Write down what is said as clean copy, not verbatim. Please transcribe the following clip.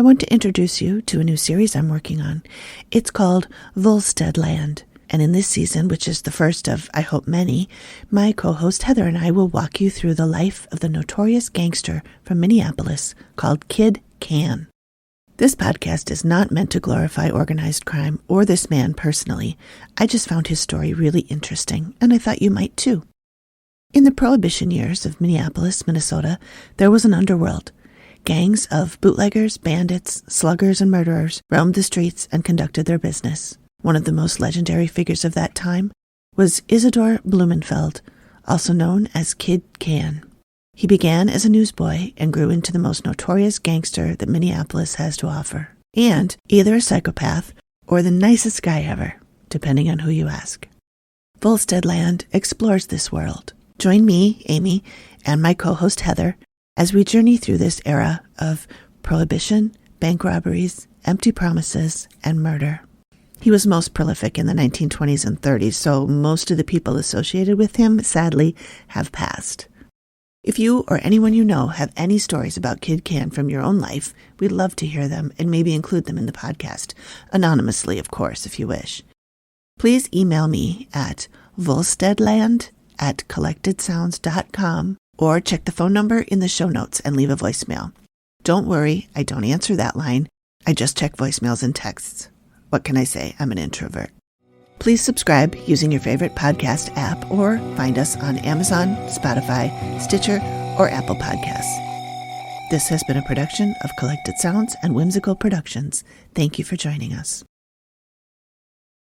I want to introduce you to a new series I'm working on. It's called Volsteadland. And in this season, which is the first of, I hope, many, my co-host Heather and I will walk you through the life of the notorious gangster from Minneapolis called Kid Cann. This podcast is not meant to glorify organized crime or this man personally. I just found his story really interesting, and I thought you might too. In the Prohibition years of Minneapolis, Minnesota, there was an underworld. Gangs of bootleggers, bandits, sluggers, and murderers roamed the streets and conducted their business. One of the most legendary figures of that time was Isidore Blumenfeld, also known as Kid Cann. He began as a newsboy and grew into the most notorious gangster that Minneapolis has to offer, and either a psychopath or the nicest guy ever, depending on who you ask. Volsteadland explores this world. Join me, Amy, and my co-host Heather as we journey through this era of prohibition, bank robberies, empty promises, and murder. He was most prolific in the 1920s and 30s, so most of the people associated with him, sadly, have passed. If you or anyone you know have any stories about Kid Cann from your own life, we'd love to hear them and maybe include them in the podcast, anonymously, of course, if you wish. Please email me at volsteadland@collectedsounds.com or check the phone number in the show notes and leave a voicemail. Don't worry, I don't answer that line. I just check voicemails and texts. What can I say? I'm an introvert. Please subscribe using your favorite podcast app or find us on Amazon, Spotify, Stitcher, or Apple Podcasts. This has been a production of Collected Sounds and Whimsical Productions. Thank you for joining us.